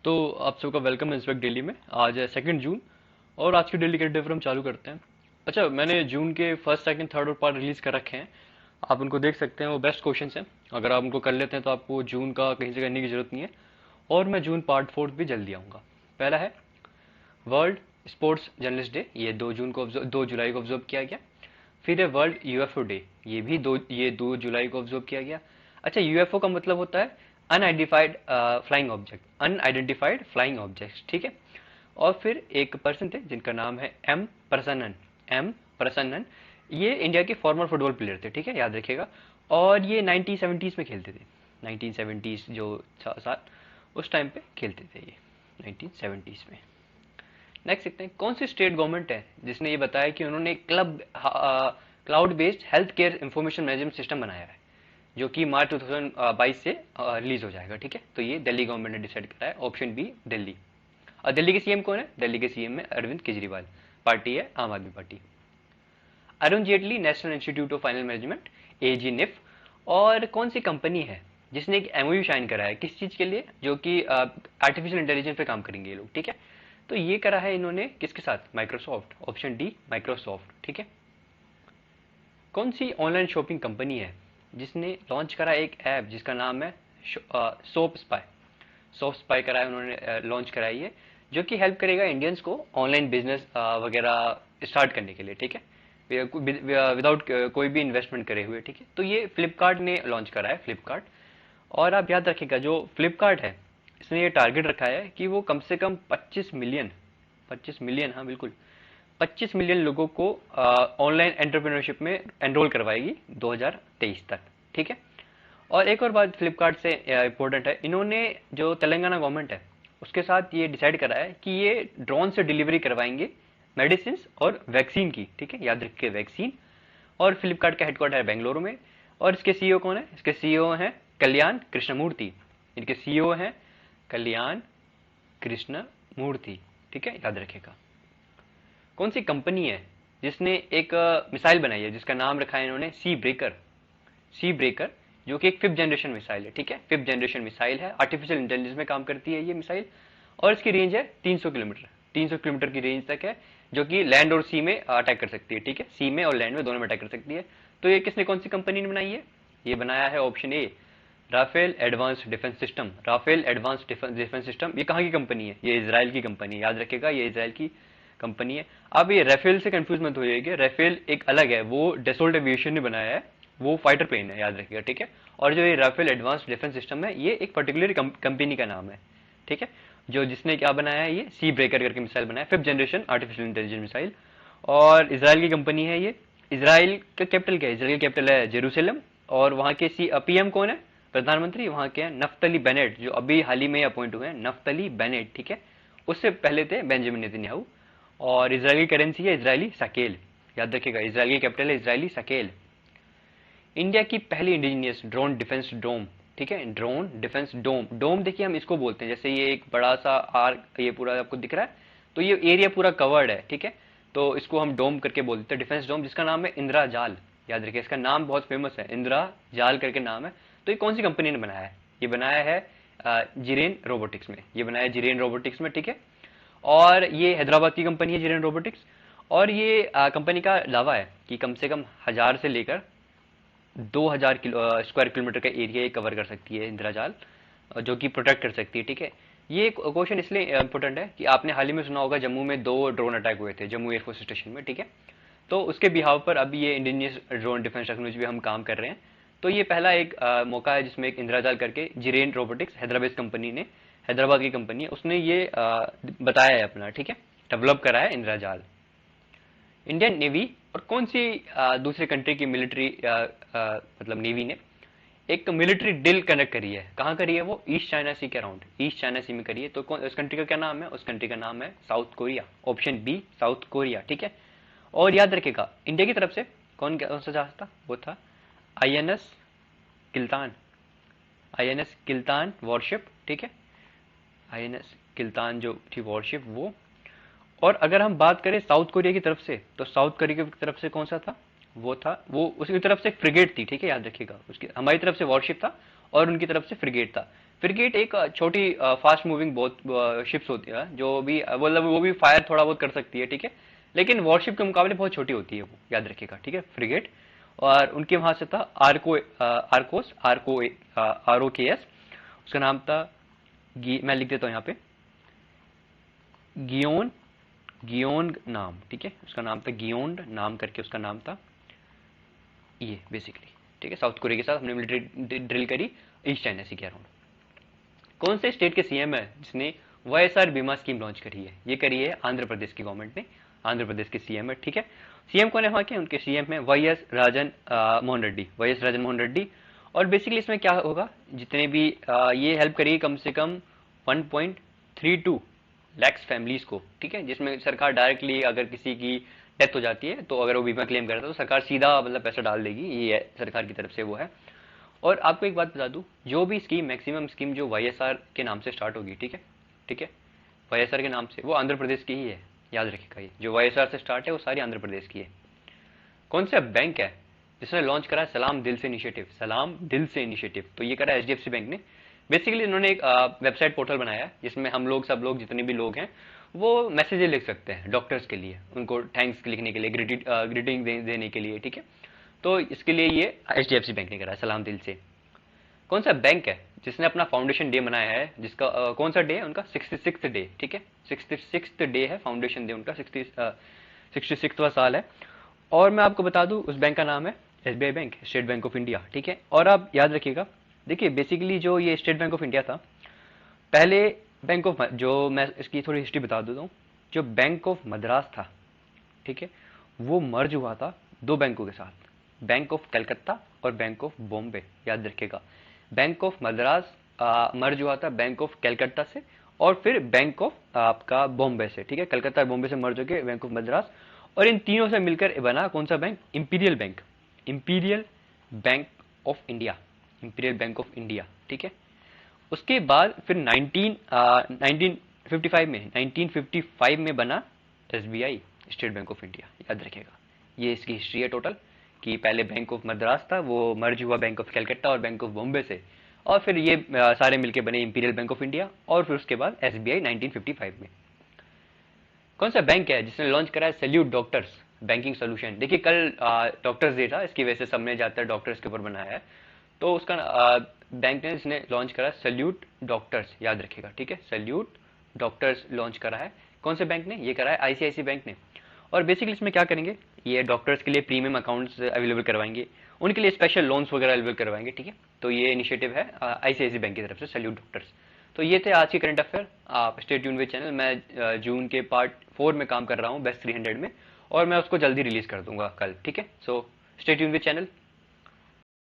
तो आप सबका वेलकम है इंस्पेक्ट डेली में। आज है 2 जून और आज की डेली करंट अफेयर हम चालू करते हैं। अच्छा, मैंने जून के फर्स्ट सेकंड थर्ड और पार्ट रिलीज कर रखे हैं। आप उनको देख सकते हैं, वो बेस्ट क्वेश्चंस हैं। अगर आप उनको कर लेते हैं तो आपको जून का कहीं से करने की जरूरत नहीं है। और मैं जून पार्ट फोर्थ भी जल्दी आऊँगा। पहला है वर्ल्ड स्पोर्ट्स जर्नलिस्ट डे, ये 2 जून को 2 जुलाई को ऑब्जर्व किया गया। फिर है वर्ल्ड यूएफओ डे, ये 2 जुलाई को ऑब्जर्व किया गया। अच्छा, यूएफओ का मतलब होता है unidentified flying object, unidentified flying object, ठीक है। और फिर एक पर्सन थे जिनका नाम है एम प्रसन्नन। ये इंडिया के फॉर्मर फुटबॉल प्लेयर थे, ठीक है, याद रखिएगा। और ये 1970s में खेलते थे। 1970s जो साल उस टाइम पे खेलते थे ये, 1970s में। नेक्स्ट देखते हैं, कौन सी स्टेट गवर्नमेंट है जिसने ये बताया कि उन्होंने cloud based health care information management system बनाया है, जो कि मार्च 2022 से रिलीज हो जाएगा, ठीक है। तो ये दिल्ली गवर्नमेंट ने डिसाइड करा है, ऑप्शन बी दिल्ली। और दिल्ली के सीएम कौन है? दिल्ली के सीएम है अरविंद केजरीवाल, पार्टी है आम आदमी party. Arun Jaitley national institute of finance management, AG nif. और कौन सी कंपनी है जिसने एक एमओयू साइन करा है, किस चीज के लिए? जो कि आर्टिफिशियल इंटेलिजेंस पे काम करेंगे ये लोग, ठीक है। तो ये करा है इन्होंने किसके साथ? माइक्रोसॉफ्ट, ऑप्शन डी माइक्रोसॉफ्ट, ठीक है। कौन सी ऑनलाइन शॉपिंग कंपनी है जिसने लॉन्च करा एक ऐप जिसका नाम है सोप स्पाई? सोप स्पाई करा है उन्होंने, लॉन्च कराई है, जो कि हेल्प करेगा इंडियंस को ऑनलाइन बिजनेस वगैरह स्टार्ट करने के लिए, ठीक है, विदाउट कोई भी इन्वेस्टमेंट करे हुए, ठीक है। तो ये फ्लिपकार्ट ने लॉन्च करा है, फ्लिपकार्ट। और आप याद रखिएगा, जो फ्लिपकार्ट है इसने ये टारगेट रखा है कि वो कम से कम 25 मिलियन, 25 मिलियन, हाँ बिल्कुल, 25 मिलियन लोगों को ऑनलाइन एंटरप्रेन्योरशिप में एनरोल करवाएगी 2023 तक, ठीक है। और एक और बात फ्लिपकार्ट से इम्पोर्टेंट है, इन्होंने जो तेलंगाना गवर्नमेंट है उसके साथ ये डिसाइड करा है कि ये ड्रोन से डिलीवरी करवाएंगे मेडिसिन और वैक्सीन की, ठीक है, याद रखिए वैक्सीन। और फ्लिपकार्ट का हेडक्वार्टर है बेंगलुरु में। और इसके सीईओ कौन है? इसके सीईओ हैं कल्याण कृष्णमूर्ति। इनके सीईओ हैं कल्याण कृष्णमूर्ति, ठीक है, याद रखिएगा। कौन सी कंपनी है जिसने एक मिसाइल बनाई है जिसका नाम रखा है इन्होंने सी ब्रेकर? सी ब्रेकर, जो कि एक 5th जनरेशन मिसाइल है, ठीक है, 5th जनरेशन मिसाइल है, आर्टिफिशियल इंटेलिजेंस में काम करती है ये मिसाइल। और इसकी रेंज है 300 किलोमीटर, 300 किलोमीटर की रेंज तक है, जो कि लैंड और सी में अटैक कर सकती है, ठीक है, सी में और लैंड में दोनों में अटैक कर सकती है। तो ये किसने, कौन सी कंपनी ने बनाई है? ये बनाया है option A Rafale advance defence system. Rafale advance defence system, ये कहाँ की कंपनी है? ये इसराइल की कंपनी है, याद रखिएगा, ये इसराइल की कंपनी है। अब ये राफेल से कंफ्यूज मत होइएगा, राफेल एक अलग है, वो डेसोल्ट एविएशन ने बनाया है, वो फाइटर प्लेन है, याद रखिएगा, ठीक है। और जो ये राफेल एडवांस डिफेंस सिस्टम है, ये एक पर्टिकुलर कंपनी का नाम है, ठीक है, जो जिसने क्या बनाया है, ये सी ब्रेकर करके मिसाइल बनाया, 5th generation artificial intelligence missile. और इसराइल की कंपनी है ये। इसराइल का कैपिटल क्या है? इसराइल का कैपिटल है जेरूसलम। और वहाँ के पीएम कौन है? प्रधानमंत्री वहाँ के हैं नफ्तली बेनेट, जो अभी हाल ही में अपॉइंट हुए हैं, नफ्तली बेनेट, ठीक है। उससे पहले थे बेंजामिन नेतन्याहू। और इसराइल की करेंसी है इसराइली शकेल, याद रखिएगा, इसराइल की कैपिटल है इसराइली शकेल। इंडिया की पहली इंडिजिनियस ड्रोन डिफेंस डोम, ठीक है, ड्रोन डिफेंस डोम। डोम देखिए हम इसको बोलते हैं, जैसे ये एक बड़ा सा आर्क, ये पूरा आपको दिख रहा है, तो ये एरिया पूरा कवर्ड है, ठीक है, तो इसको हम डोम करके बोलते हैं, डिफेंस डोम, जिसका नाम है इंदिरा जाल। याद रखिए, इसका नाम बहुत फेमस है, इंदिरा जाल करके नाम है। तो ये कौन सी कंपनी ने बनाया है? ये बनाया है जिरेन रोबोटिक्स में, ये बनाया है जिरेन रोबोटिक्स में, ठीक है। और ये हैदराबाद की कंपनी है जिरेन रोबोटिक्स। और ये कंपनी का दावा है कि कम से कम 1000 से लेकर 2000 स्क्वायर किलोमीटर का एरिया ये कवर कर सकती है इंदिरा जाल, जो कि प्रोटेक्ट कर सकती है, ठीक है। ये क्वेश्चन इसलिए इंपॉर्टेंट है कि आपने हाल ही में सुना होगा, जम्मू में 2 ड्रोन अटैक हुए थे, जम्मू एयरफोर्स स्टेशन में, ठीक है। तो उसके बिहाव पर अभी ये इंडियन ड्रोन डिफेंस टेक्नोलॉजी पे हम काम कर रहे हैं। तो ये पहला एक मौका है जिसमें एक इंदिरा जाल करके जिरेन रोबोटिक्स हैदराबाद कंपनी ने, हैदराबाद की कंपनी है, उसने ये बताया है अपना, ठीक है, डेवलप करा है इंदिरा जाल। इंडियन नेवी और कौन सी दूसरे कंट्री की मिलिट्री मतलब नेवी ने एक मिलिट्री डील कनेक्ट करी है? कहाँ करी है वो? ईस्ट चाइना सी के अराउंड, ईस्ट चाइना सी में करी है। तो कौन, उस कंट्री का क्या नाम है? उस कंट्री का नाम है South Korea, option B South Korea, ठीक है। और याद रखिएगा, इंडिया की तरफ से कौन सा जहाज था? वो था INS Kiltan, INS Kiltan worship, ठीक है, आईएनएस किल्तान जो थी वॉरशिप वो। और अगर हम बात करें साउथ कोरिया की तरफ से, तो साउथ कोरिया की तरफ से कौन सा था? वो था, वो उसकी तरफ से फ्रिगेट थी, ठीक है, याद रखिएगा, उसकी हमारी तरफ से वॉरशिप था और उनकी तरफ से फ्रिगेट था। फ्रिगेट एक छोटी फास्ट मूविंग बहुत शिप्स होती है, जो भी मतलब वो भी फायर थोड़ा बहुत कर सकती है, ठीक है, लेकिन वॉरशिप के मुकाबले बहुत छोटी होती है वो, याद रखिएगा, ठीक है, फ्रिगेट। और उनके वहां से था आर्कोस, ROKS, उसका नाम था, मैं लिख देता हूँ यहाँ पे, गियोन, गियोन नाम, ठीक है, उसका नाम था गियोन नाम करके उसका नाम था ये बेसिकली, ठीक है। साउथ कोरिया के साथ हमने मिलिट्री ड्रिल करी ईस्ट चाइना सी के अराउंड। कौन से स्टेट के सीएम है जिसने YSR बीमा स्कीम लॉन्च करी है? ये करी है आंध्र प्रदेश की गवर्नमेंट ने, आंध्र प्रदेश के सीएम है, ठीक है। सीएम कौन है वहाँ के? उनके सीएम है वाई एस राजन मोहन रेड्डी। और बेसिकली इसमें क्या होगा, जितने भी ये हेल्प करिए कम से कम 1.32 लैक्स फैमिलीज को, ठीक है, जिसमें सरकार डायरेक्टली अगर किसी की डेथ हो जाती है तो अगर वो बीमा क्लेम करता है तो सरकार सीधा मतलब पैसा डाल देगी, ये है सरकार की तरफ से वो है। और आपको एक बात बता दूं, जो भी स्कीम, मैक्सिमम स्कीम जो YSR के नाम से स्टार्ट होगी, ठीक है, ठीक है, YSR के नाम से, वो आंध्र प्रदेश की ही है, याद रखिएगा। ये जो YSR से स्टार्ट है वो सारी आंध्र प्रदेश की है। कौन सा बैंक है जिसने लॉन्च करा है सलाम दिल से इनिशिएटिव? सलाम दिल से इनिशिएटिव, तो ये करा है HDFC बैंक ने। बेसिकली इन्होंने एक वेबसाइट पोर्टल बनाया है जिसमें हम लोग, सब लोग, जितने भी लोग हैं, वो मैसेजेस लिख सकते हैं डॉक्टर्स के लिए, उनको थैंक्स लिखने के लिए, ग्रीटिंग देने के लिए, ठीक है। तो इसके लिए ये HDFC बैंक ने करा है, सलाम दिल से। कौन सा बैंक है जिसने अपना फाउंडेशन डे मनाया है, जिसका कौन सा डे है उनका? 66th डे, ठीक है, 66th डे है फाउंडेशन डे उनका, 66वां साल है। और मैं आपको बता दूं उस बैंक का नाम है SBI bank, state bank of India, ठीक है। और आप याद रखिएगा, देखिए बेसिकली जो ये स्टेट बैंक ऑफ इंडिया था, पहले बैंक ऑफ, जो मैं इसकी थोड़ी हिस्ट्री बता देता हूँ, जो बैंक ऑफ मद्रास था, ठीक है, वो मर्ज हुआ था दो बैंकों के साथ, बैंक ऑफ कलकत्ता और बैंक ऑफ बॉम्बे, याद रखिएगा। बैंक ऑफ मद्रास मर्ज हुआ था बैंक ऑफ कलकत्ता से, और फिर बैंक ऑफ आपका बॉम्बे से, ठीक है, कलकत्ता और बॉम्बे से मर्ज होकर बैंक ऑफ मद्रास, और इन तीनों से मिलकर बना कौन सा bank? Imperial bank, imperial bank of India, imperial bank of India, ठीक है। उसके बाद फिर 1955 में बना SBI, state bank of India, याद रखिएगा। ये इसकी हिस्ट्री है टोटल, कि पहले बैंक ऑफ मद्रास था, वो मर्ज हुआ बैंक ऑफ कलकत्ता और बैंक ऑफ बॉम्बे से, और फिर ये सारे मिलके बने इंपीरियल बैंक ऑफ इंडिया, और फिर उसके बाद SBI 1955 में। कौन सा बैंक है जिसने लॉन्च करा है सैल्यूट डॉक्टर्स बैंकिंग सोल्यूशन? देखिए कल डॉक्टर्स डे था, इसकी वजह से सबने ज्यादातर डॉक्टर्स के ऊपर बनाया है, तो उसका बैंक ने इसने लॉन्च करा सैल्यूट डॉक्टर्स, याद रखिएगा, ठीक है, सैल्यूट डॉक्टर्स लॉन्च करा है। कौन से बैंक ने ये करा है? ICICI बैंक ने। और बेसिकली इसमें क्या करेंगे, ये डॉक्टर्स के लिए प्रीमियम अकाउंट्स अवेलेबल करवाएंगे, उनके लिए स्पेशल लोन्स वगैरह अवेलेबल करवाएंगे, ठीक है। तो ये इनिशिएटिव है ICICI बैंक की तरफ से, सैल्यूट डॉक्टर्स। तो ये थे आज के करंट अफेयर। आप स्टे ट्यून विद चैनल, मैं जून के पार्ट 4 में काम कर रहा हूँ बेस्ट 300 में, और मैं उसको जल्दी रिलीज कर दूंगा कल, ठीक है। So stay tune with channel.